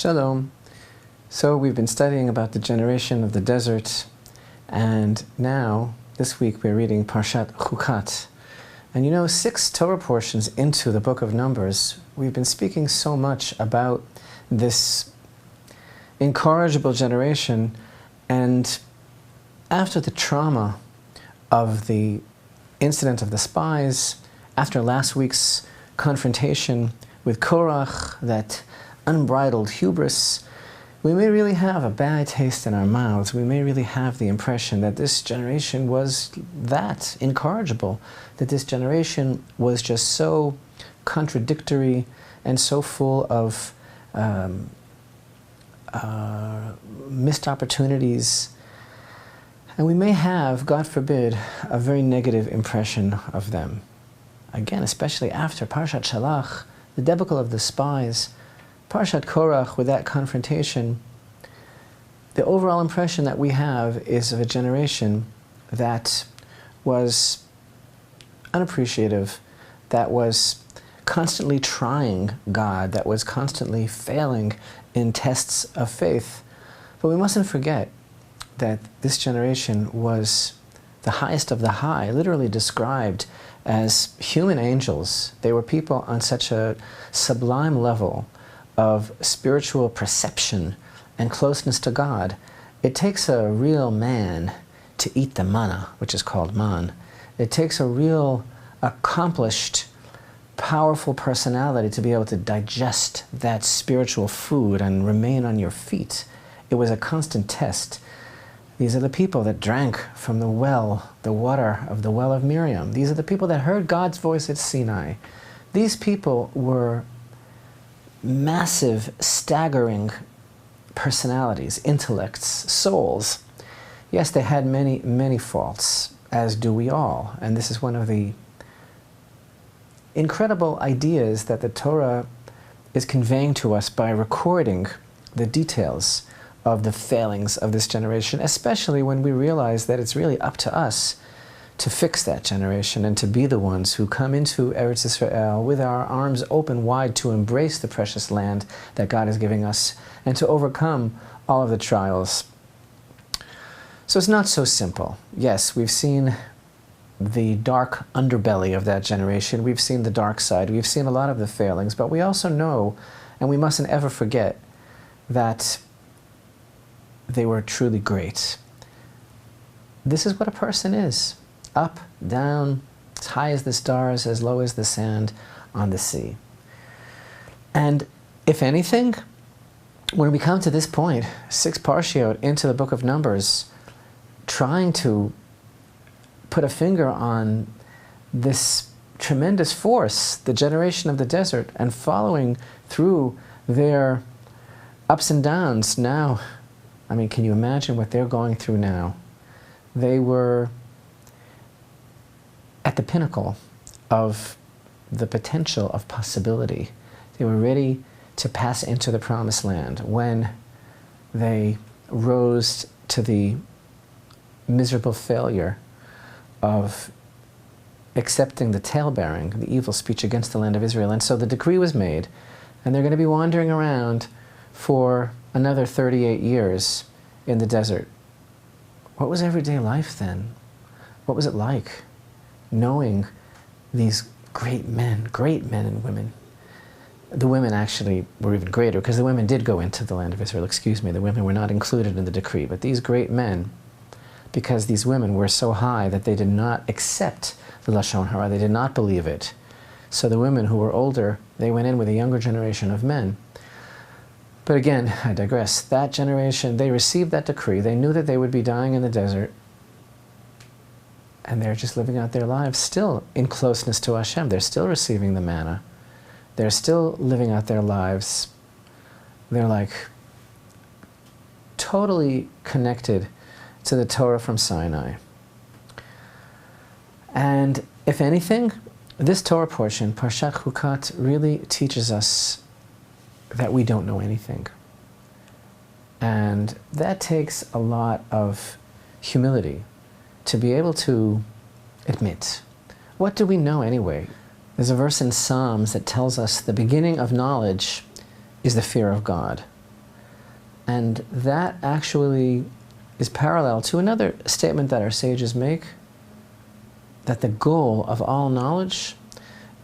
Shalom. So we've been studying about the generation of the desert, and now, this week, we're reading Parashat Chukat. And 6 Torah portions into the book of Numbers, we've been speaking so much about this incorrigible generation, and after the trauma of the incident of the spies, after last week's confrontation with Korach, that unbridled hubris, we may really have a bad taste in our mouths. We may really have the impression that this generation was that incorrigible, that this generation was just so contradictory and so full of missed opportunities. And we may have, God forbid, a very negative impression of them. Again, especially after Parashat Shalach, the debacle of the spies, Parashat Korach, with that confrontation, the overall impression that we have is of a generation that was unappreciative, that was constantly trying God, that was constantly failing in tests of faith. But we mustn't forget that this generation was the highest of the high, literally described as human angels. They were people on such a sublime level of spiritual perception and closeness to God. It takes a real man to eat the manna, which is called man. It takes a real accomplished, powerful personality to be able to digest that spiritual food and remain on your feet. It was a constant test. These are the people that drank from the well, the water of the well of Miriam. These are the people that heard God's voice at Sinai. These people were massive, staggering personalities, intellects, souls. Yes, they had many, many faults, as do we all. And this is one of the incredible ideas that the Torah is conveying to us by recording the details of the failings of this generation, especially when we realize that it's really up to us to fix that generation and to be the ones who come into Eretz Israel with our arms open wide to embrace the precious land that God is giving us and to overcome all of the trials. So it's not so simple. Yes, we've seen the dark underbelly of that generation. We've seen the dark side. We've seen a lot of the failings, but we also know, and we mustn't ever forget, that they were truly great. This is what a person is. Up, down, as high as the stars, as low as the sand on the sea. And if anything, when we come to this point, 6 parshiot into the book of Numbers, trying to put a finger on this tremendous force, the generation of the desert, and following through their ups and downs now, can you imagine what they're going through now? They were at the pinnacle of the potential of possibility. They were ready to pass into the promised land when they rose to the miserable failure of accepting the tale-bearing, the evil speech against the land of Israel. And so the decree was made, and they're going to be wandering around for another 38 years in the desert. What was everyday life then? What was it like knowing these great men and women? The women actually were even greater, because the women did go into the land of Israel. The women were not included in the decree, but these great men, because these women were so high that they did not accept the Lashon Hara, they did not believe it. So the women who were older, they went in with a younger generation of men. But again, I digress. That generation, they received that decree. They knew that they would be dying in the desert. And they're just living out their lives still in closeness to Hashem. They're still receiving the manna. They're still living out their lives. They're like totally connected to the Torah from Sinai. And if anything, this Torah portion, Parashat Chukat, really teaches us that we don't know anything. And that takes a lot of humility to be able to admit, what do we know anyway? There's a verse in Psalms that tells us the beginning of knowledge is the fear of God. And that actually is parallel to another statement that our sages make, that the goal of all knowledge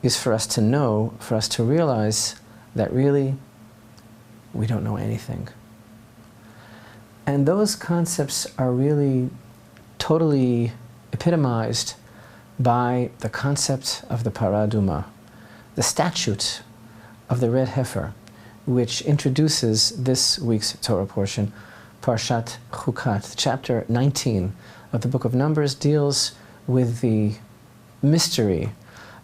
is for us to know, for us to realize that really we don't know anything. And those concepts are really totally epitomized by the concept of the parah adumah, the statute of the Red Heifer, which introduces this week's Torah portion. Parashat Chukat, chapter 19 of the book of Numbers, deals with the mystery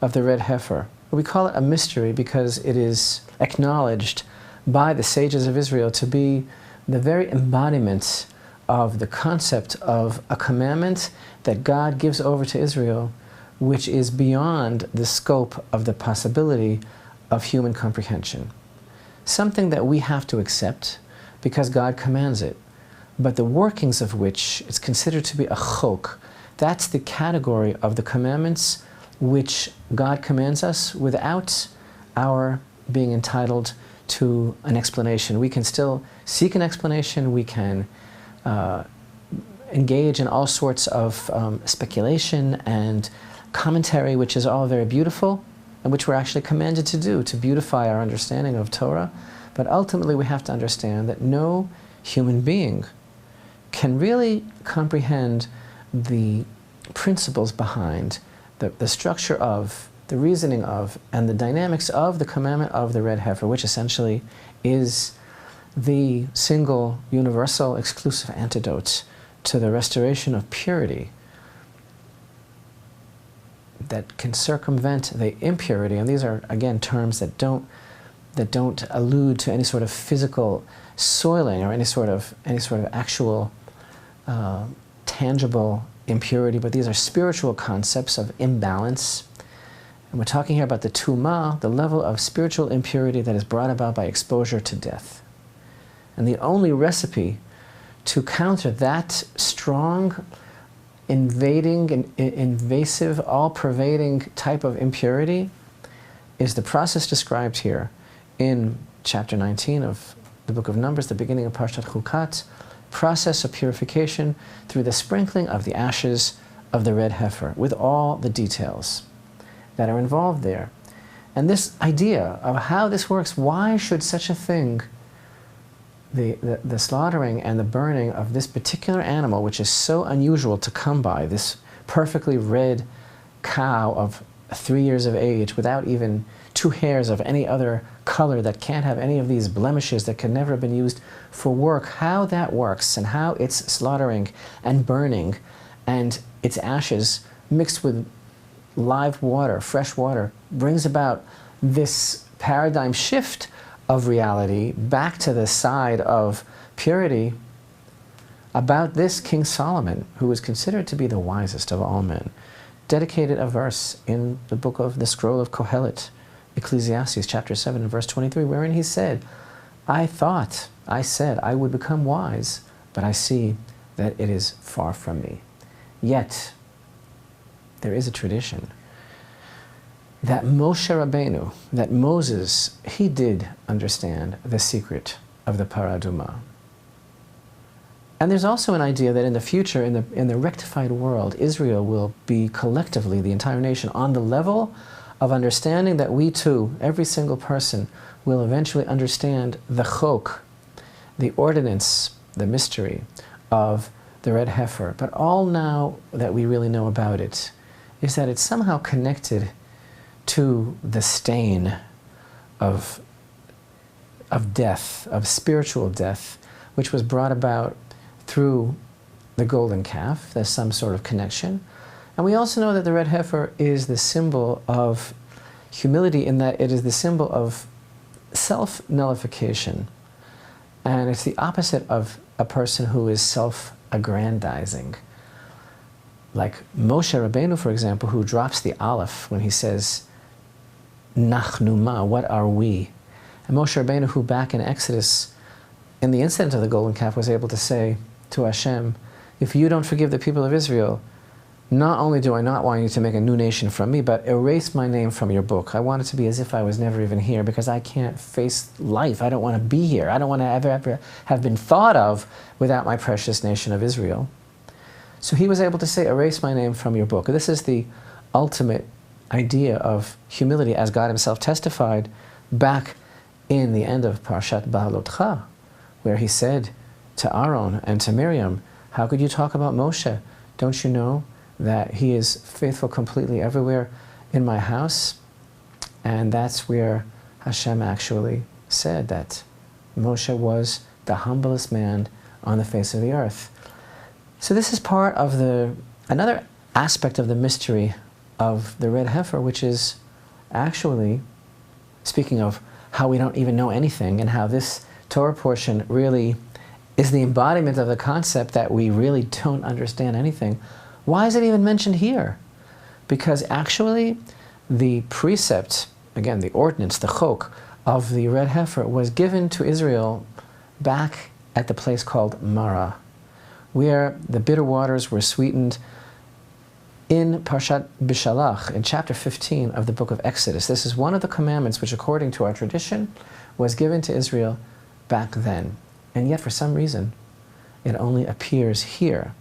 of the Red Heifer. We call it a mystery because it is acknowledged by the sages of Israel to be the very embodiment of the concept of a commandment that God gives over to Israel, which is beyond the scope of the possibility of human comprehension. Something that we have to accept because God commands it, but the workings of which is considered to be a chok. That's the category of the commandments which God commands us without our being entitled to an explanation. We can still seek an explanation, we can engage in all sorts of speculation and commentary, which is all very beautiful, and which we're actually commanded to do, to beautify our understanding of Torah. But ultimately we have to understand that no human being can really comprehend the principles behind, the structure of, the reasoning of, and the dynamics of the commandment of the Red Heifer, which essentially is the single, universal, exclusive antidote to the restoration of purity that can circumvent the impurity. And these are, again, terms that don't allude to any sort of physical soiling or any sort of actual tangible impurity, but these are spiritual concepts of imbalance. And we're talking here about the tumah, the level of spiritual impurity that is brought about by exposure to death. And the only recipe to counter that strong, invading, and invasive, all-pervading type of impurity is the process described here in chapter 19 of the book of Numbers, the beginning of Parashat Chukat, process of purification through the sprinkling of the ashes of the Red Heifer, with all the details that are involved there. And this idea of how this works, why should such a thing, the slaughtering and the burning of this particular animal, which is so unusual to come by, this perfectly red cow of 3 years of age without even 2 hairs of any other color, that can't have any of these blemishes, that could never have been used for work, how that works and how its slaughtering and burning and its ashes mixed with live water, fresh water, brings about this paradigm shift of reality back to the side of purity. About this, King Solomon, who was considered to be the wisest of all men, dedicated a verse in the book of the scroll of Kohelet, Ecclesiastes chapter 7 and verse 23, wherein he said, I said I would become wise, but I see that it is far from me. Yet, there is a tradition that Moshe Rabbeinu, that Moses, he did understand the secret of the parah adumah. And there's also an idea that in the future, in the rectified world, Israel will be collectively, the entire nation, on the level of understanding that we too, every single person, will eventually understand the chok, the ordinance, the mystery of the Red Heifer. But all now that we really know about it is that it's somehow connected to the stain of death, of spiritual death, which was brought about through the golden calf. There's some sort of connection. And we also know that the Red Heifer is the symbol of humility, in that it is the symbol of self-nullification. And it's the opposite of a person who is self-aggrandizing. Like Moshe Rabbeinu, for example, who drops the aleph when he says, Nachnu ma, what are we? And Moshe Rabbeinu, who back in Exodus, in the incident of the golden calf, was able to say to Hashem, if you don't forgive the people of Israel, not only do I not want you to make a new nation from me, but erase my name from your book. I want it to be as if I was never even here, because I can't face life. I don't want to be here. I don't want to ever have been thought of without my precious nation of Israel. So he was able to say, erase my name from your book. This is the ultimate idea of humility, as God himself testified back in the end of Parashat Ba'alotcha, where he said to Aaron and to Miriam, how could you talk about Moshe? Don't you know that he is faithful completely everywhere in my house? And that's where Hashem actually said that Moshe was the humblest man on the face of the earth. So this is part of another aspect of the mystery of the red heifer, which is actually, speaking of how we don't even know anything, and how this Torah portion really is the embodiment of the concept that we really don't understand anything. Why is it even mentioned here? Because actually the precept, again the ordinance, the chok of the red heifer was given to Israel back at the place called Marah, where the bitter waters were sweetened in Parashat Bishalach, in chapter 15 of the book of Exodus. This is one of the commandments which, according to our tradition, was given to Israel back then. And yet, for some reason, it only appears here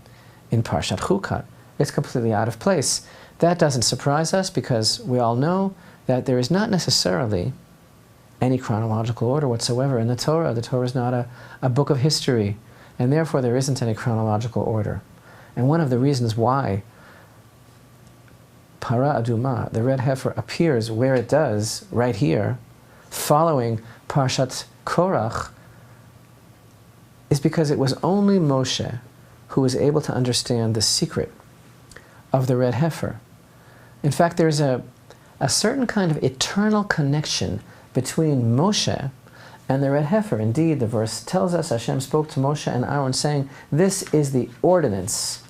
in Parashat Chukat. It's completely out of place. That doesn't surprise us, because we all know that there is not necessarily any chronological order whatsoever in the Torah. The Torah is not a book of history, and therefore there isn't any chronological order. And one of the reasons why parah adumah, the red heifer, appears where it does, right here, following Parashat Korach, is because it was only Moshe who was able to understand the secret of the red heifer. In fact, there's a certain kind of eternal connection between Moshe and the red heifer. Indeed, the verse tells us Hashem spoke to Moshe and Aaron, saying, this is the ordinance,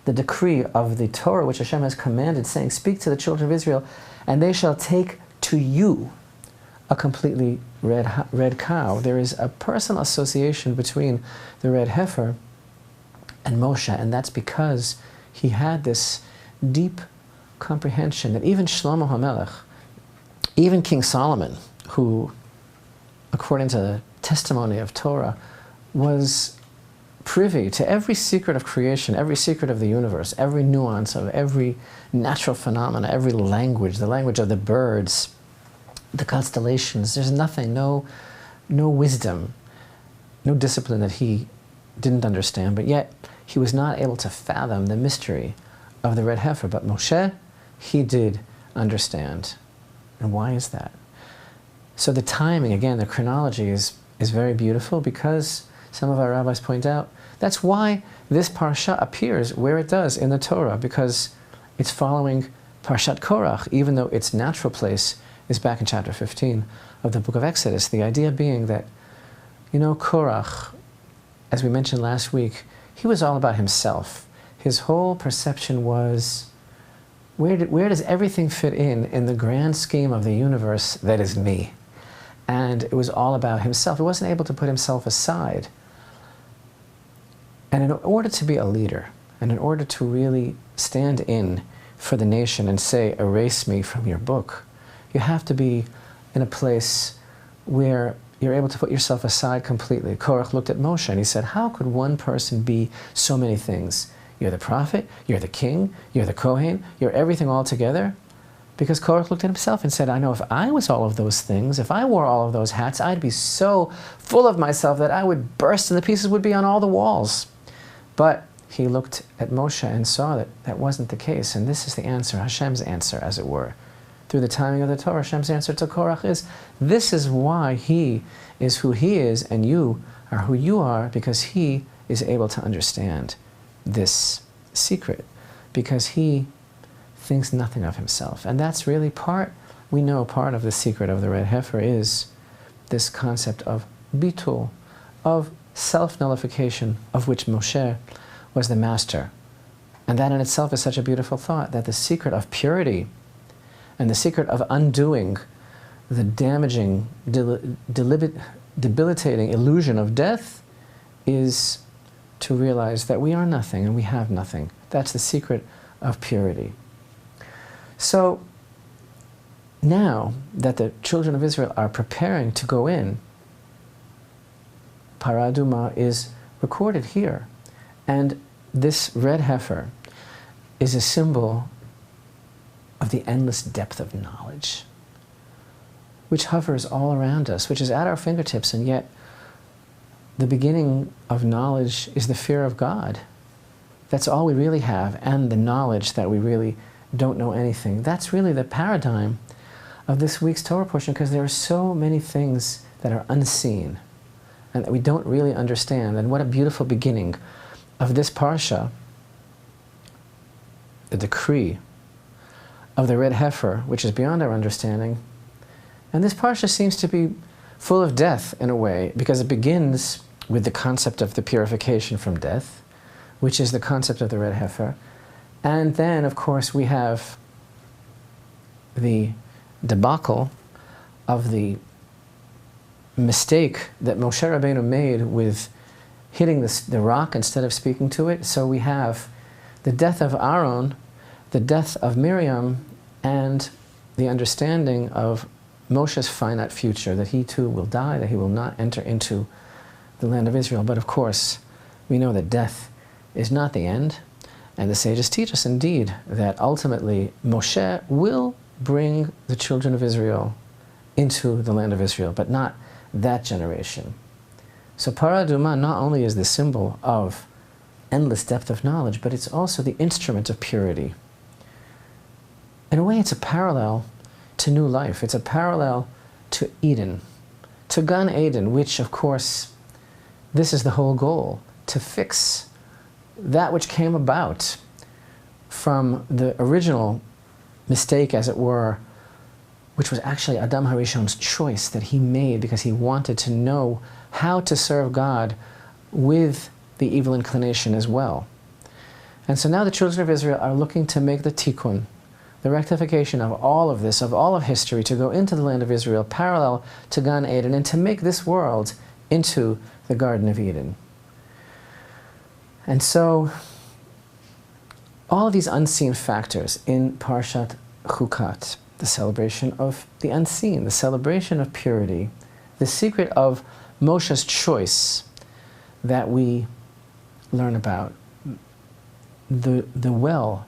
the decree of the Torah which Hashem has commanded, saying, speak to the children of Israel, and they shall take to you a completely red cow. There is a personal association between the red heifer and Moshe, and that's because he had this deep comprehension that even Shlomo HaMelech, even King Solomon, who, according to the testimony of Torah, was privy to every secret of creation, every secret of the universe, every nuance of every natural phenomena, every language, the language of the birds, the constellations. There's nothing, no wisdom, no discipline that he didn't understand, but yet he was not able to fathom the mystery of the red heifer. But Moshe, he did understand. And why is that? So the timing, again, the chronology is very beautiful, because some of our rabbis point out that's why this parsha appears where it does in the Torah, because it's following Parashat Korach, even though its natural place is back in chapter 15 of the book of Exodus. The idea being that, Korach, as we mentioned last week, he was all about himself. His whole perception was, where does everything fit in the grand scheme of the universe that is me? And it was all about himself. He wasn't able to put himself aside. And in order to be a leader, and in order to really stand in for the nation and say, erase me from your book, you have to be in a place where you're able to put yourself aside completely. Korach looked at Moshe and he said, how could one person be so many things? You're the prophet, you're the king, you're the Kohen, you're everything all together. Because Korach looked at himself and said, I know if I was all of those things, if I wore all of those hats, I'd be so full of myself that I would burst and the pieces would be on all the walls. But he looked at Moshe and saw that that wasn't the case. And this is the answer, Hashem's answer, as it were. Through the timing of the Torah, Hashem's answer to Korach is, this is why he is who he is and you are who you are, because he is able to understand this secret, because he thinks nothing of himself. And that's really we know part of the secret of the red heifer is this concept of bitul, of self-nullification, of which Moshe was the master. And that in itself is such a beautiful thought, that the secret of purity and the secret of undoing the damaging, debilitating illusion of death is to realize that we are nothing and we have nothing. That's the secret of purity. So now that the children of Israel are preparing to go in, parah adumah is recorded here. And this red heifer is a symbol of the endless depth of knowledge, which hovers all around us, which is at our fingertips, and yet the beginning of knowledge is the fear of God. That's all we really have, and the knowledge that we really don't know anything. That's really the paradigm of this week's Torah portion, because there are so many things that are unseen and that we don't really understand. And what a beautiful beginning of this parsha, the decree of the red heifer, which is beyond our understanding. And this parsha seems to be full of death in a way, because it begins with the concept of the purification from death, which is the concept of the red heifer. And then, of course, we have the debacle of the mistake that Moshe Rabbeinu made with hitting the rock instead of speaking to it. So we have the death of Aaron, the death of Miriam, and the understanding of Moshe's finite future, that he too will die, that he will not enter into the land of Israel. But of course, we know that death is not the end, and the sages teach us indeed that ultimately Moshe will bring the children of Israel into the land of Israel, but not that generation. So parah adumah not only is the symbol of endless depth of knowledge, but it's also the instrument of purity. In a way, it's a parallel to new life. It's a parallel to Eden, to Gan Eden, which, of course, this is the whole goal, to fix that which came about from the original mistake, as it were, which was actually Adam HaRishon's choice that he made because he wanted to know how to serve God with the evil inclination as well. And so now the children of Israel are looking to make the tikkun, the rectification of all of this, of all of history, to go into the land of Israel parallel to Gan Eden, and to make this world into the Garden of Eden. And so all of these unseen factors in Parashat Chukat, the celebration of the unseen, the celebration of purity, the secret of Moshe's choice that we learn about, the well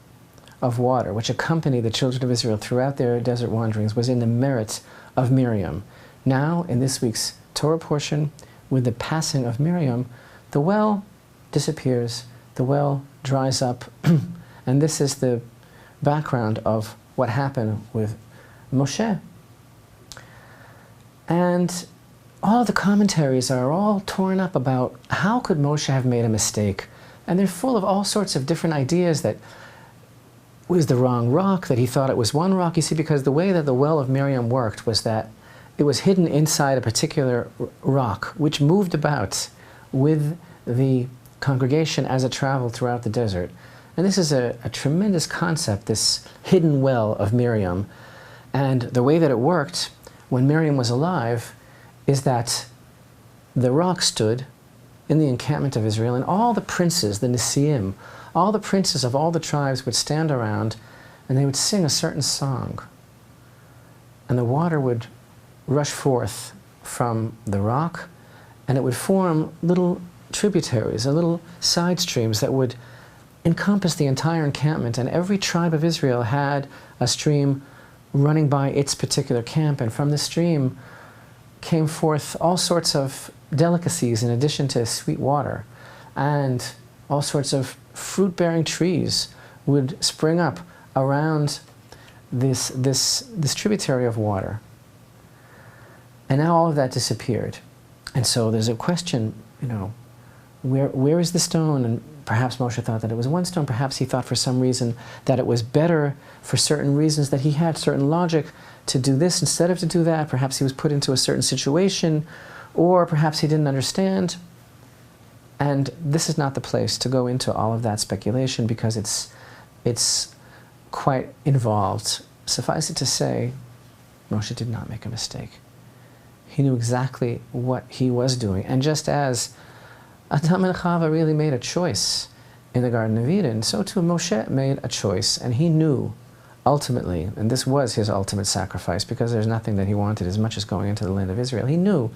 of water which accompanied the children of Israel throughout their desert wanderings was in the merit of Miriam. Now, in this week's Torah portion, with the passing of Miriam, the well disappears, the well dries up, and this is the background of what happened with Moshe. And all the commentaries are all torn up about how could Moshe have made a mistake, and they're full of all sorts of different ideas that it was the wrong rock, that he thought it was one rock. You see, because the way that the well of Miriam worked was that it was hidden inside a particular rock, which moved about with the congregation as it traveled throughout the desert. And this is a tremendous concept, this hidden well of Miriam. And the way that it worked when Miriam was alive is that the rock stood in the encampment of Israel, and all the princes, the Nisiim, all the princes of all the tribes would stand around, and they would sing a certain song. And the water would rush forth from the rock, and it would form little tributaries, little side streams that would encompass the entire encampment. And every tribe of Israel had a stream running by its particular camp, and from the stream came forth all sorts of delicacies in addition to sweet water, and all sorts of fruit-bearing trees would spring up around this tributary of water. And now all of that disappeared. And so there's a question, where is the stone? And perhaps Moshe thought that it was one stone. Perhaps he thought for some reason that it was better for certain reasons, that he had certain logic to do this instead of to do that. Perhaps he was put into a certain situation, or perhaps he didn't understand. And this is not the place to go into all of that speculation, because it's quite involved. Suffice it to say, Moshe did not make a mistake. He knew exactly what he was doing. And just as Adam and Chava really made a choice in the Garden of Eden, so too Moshe made a choice, and he knew ultimately, and this was his ultimate sacrifice, because there's nothing that he wanted as much as going into the land of Israel. He knew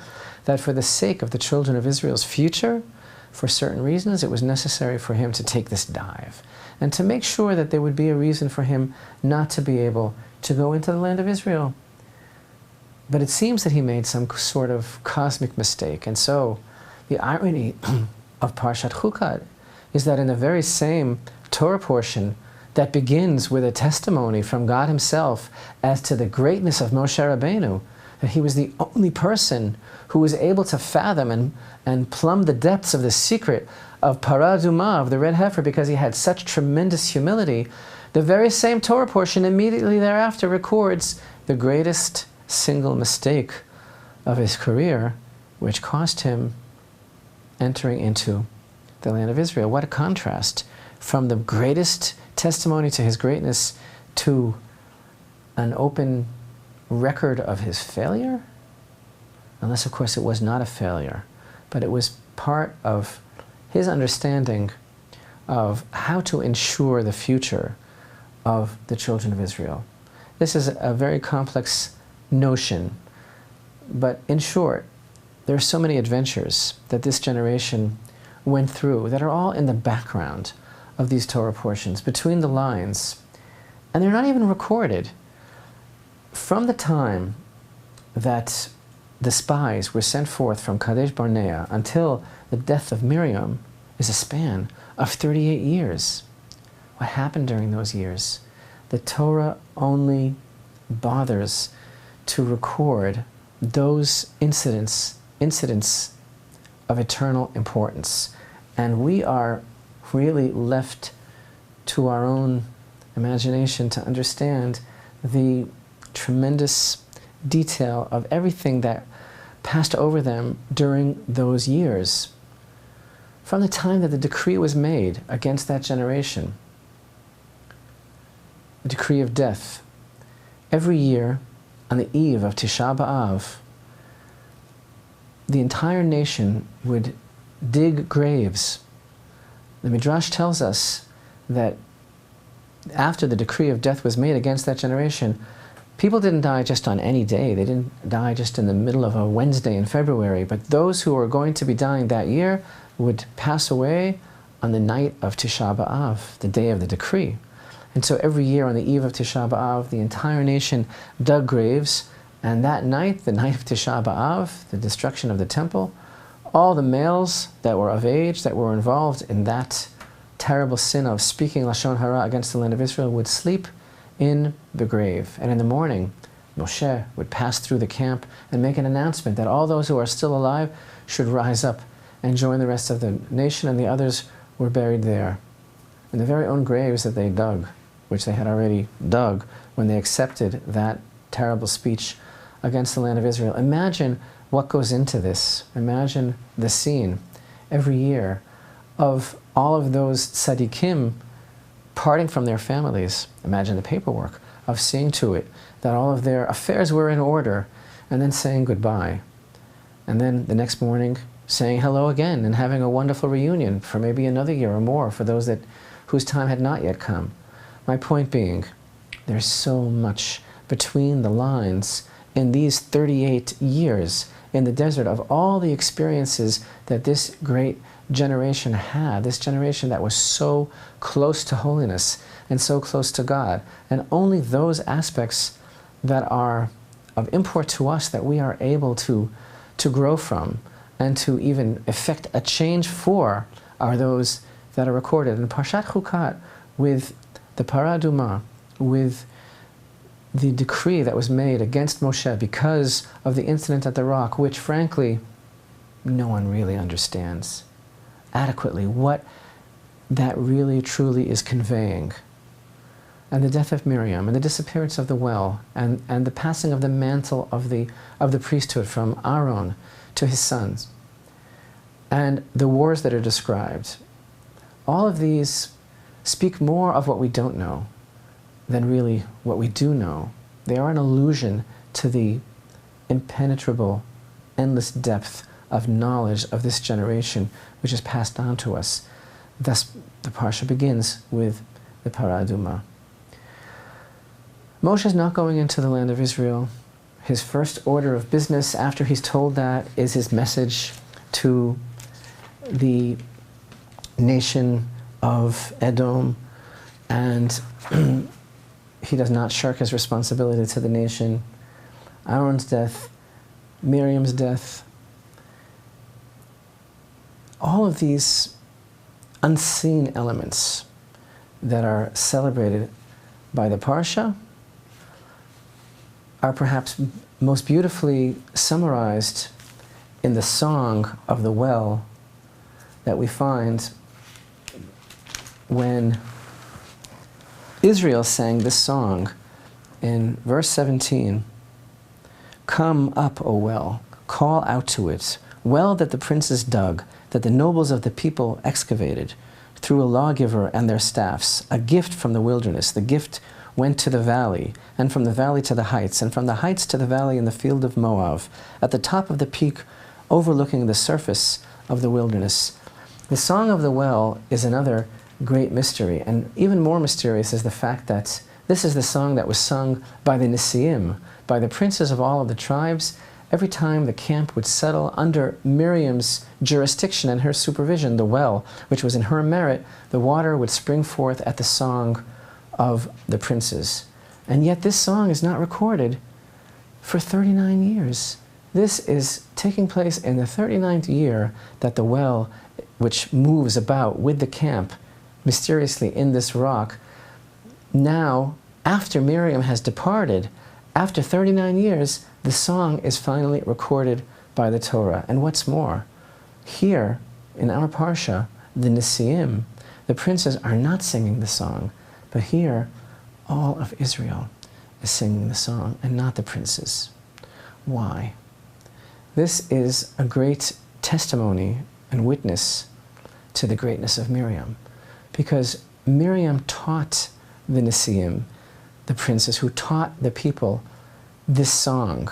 that for the sake of the children of Israel's future, for certain reasons, it was necessary for him to take this dive, and to make sure that there would be a reason for him not to be able to go into the land of Israel. But it seems that he made some sort of cosmic mistake, and so the irony of Parashat Chukat is that in the very same Torah portion that begins with a testimony from God himself as to the greatness of Moshe Rabbeinu, that he was the only person who was able to fathom and plumb the depths of the secret of parah adumah, of the red heifer, because he had such tremendous humility. The very same Torah portion immediately thereafter records the greatest single mistake of his career, which cost him entering into the land of Israel. What a contrast from the greatest testimony to his greatness to an open record of his failure? Unless, of course, it was not a failure, but it was part of his understanding of how to ensure the future of the children of Israel. This is a very complex notion, but in short, there are so many adventures that this generation went through that are all in the background of these Torah portions, between the lines, and they're not even recorded. From the time that the spies were sent forth from Kadesh Barnea until the death of Miriam is a span of 38 years. What happened during those years? The Torah only bothers to record those incidents of eternal importance. And we are really left to our own imagination to understand the tremendous detail of everything that passed over them during those years. From the time that the decree was made against that generation, the decree of death, every year on the eve of Tisha B'Av, the entire nation would dig graves. The Midrash tells us that after the decree of death was made against that generation, people didn't die just on any day. They didn't die just in the middle of a Wednesday in February, but those who were going to be dying that year would pass away on the night of Tisha B'Av, the day of the decree. And so every year on the eve of Tisha B'Av, the entire nation dug graves, and that night, the night of Tisha B'Av, the destruction of the temple, all the males that were of age, that were involved in that terrible sin of speaking Lashon Hara against the land of Israel, would sleep in the grave. And in the morning, Moshe would pass through the camp and make an announcement that all those who are still alive should rise up and join the rest of the nation, and the others were buried there, in the very own graves that they dug, which they had already dug when they accepted that terrible speech against the land of Israel. Imagine what goes into this. Imagine the scene every year of all of those tzaddikim parting from their families. Imagine the paperwork of seeing to it that all of their affairs were in order, and then saying goodbye. And then the next morning saying hello again and having a wonderful reunion for maybe another year or more for those whose time had not yet come. My point being, there's so much between the lines in these 38 years in the desert of all the experiences that this great generation had, this generation that was so close to holiness and so close to God, and only those aspects that are of import to us that we are able to grow from and to even effect a change for are those that are recorded. In Parashat Chukat, with the parah adumah, with the decree that was made against Moshe because of the incident at the rock, which frankly no one really understands adequately what that really truly is conveying. And the death of Miriam, and the disappearance of the well, and the passing of the mantle of the priesthood from Aaron to his sons, and the wars that are described. All of these speak more of what we don't know than really what we do know. They are an allusion to the impenetrable, endless depth of knowledge of this generation, which is passed on to us. Thus, the parsha begins with the parah adumah. Moshe is not going into the land of Israel. His first order of business after he's told that is his message to the nation of Edom, and he does not shirk his responsibility to the nation. Aaron's death, Miriam's death, all of these unseen elements that are celebrated by the parsha are perhaps most beautifully summarized in the song of the well that we find when Israel sang this song in verse 17. Come up, O well, call out to it, well that the princes dug, that the nobles of the people excavated, through a lawgiver and their staffs, a gift from the wilderness. The gift went to the valley, and from the valley to the heights, and from the heights to the valley in the field of Moab, at the top of the peak overlooking the surface of the wilderness. The Song of the Well is another great mystery, and even more mysterious is the fact that this is the song that was sung by the Nisiim, by the princes of all of the tribes, every time the camp would settle under Miriam's jurisdiction and her supervision. The well, which was in her merit, the water would spring forth at the song of the princes. And yet this song is not recorded for 39 years. This is taking place in the 39th year that the well, which moves about with the camp mysteriously in this rock, now, after Miriam has departed, after 39 years, the song is finally recorded by the Torah. And what's more, here in our parsha, the Nisiim, the princes, are not singing the song, but here all of Israel is singing the song and not the princes. Why? This is a great testimony and witness to the greatness of Miriam, because Miriam taught the Nisiim, the princes who taught the people this song.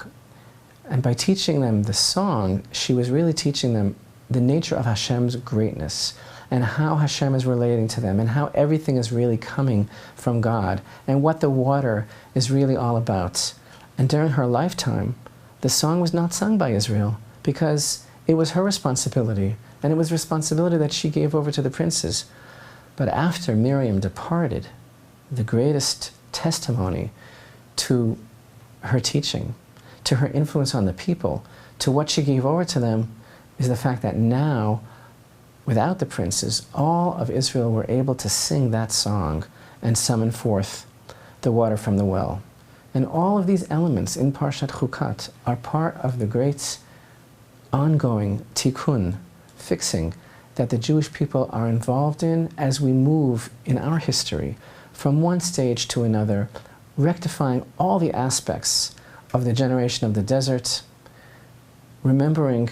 And by teaching them the song, she was really teaching them the nature of Hashem's greatness and how Hashem is relating to them and how everything is really coming from God and what the water is really all about. And during her lifetime, the song was not sung by Israel because it was her responsibility, and it was responsibility that she gave over to the princes. But after Miriam departed, the greatest testimony to her teaching, to her influence on the people, to what she gave over to them, is the fact that now, without the princes, all of Israel were able to sing that song and summon forth the water from the well. And all of these elements in Parashat Chukat are part of the great ongoing tikkun, fixing, that the Jewish people are involved in as we move in our history from one stage to another, rectifying all the aspects of the generation of the desert, remembering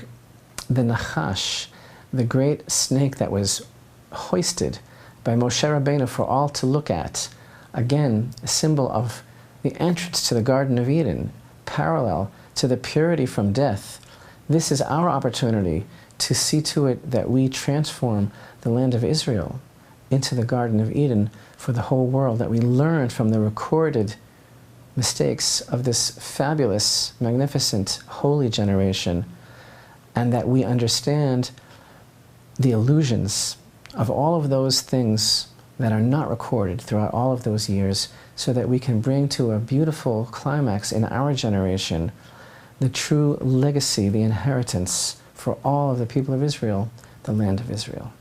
the Nachash, the great snake that was hoisted by Moshe Rabbeinu for all to look at. Again, a symbol of the entrance to the Garden of Eden, parallel to the purity from death. This is our opportunity to see to it that we transform the land of Israel into the Garden of Eden for the whole world, that we learn from the recorded mistakes of this fabulous, magnificent, holy generation, and that we understand the illusions of all of those things that are not recorded throughout all of those years, so that we can bring to a beautiful climax in our generation the true legacy, the inheritance for all of the people of Israel, the land of Israel.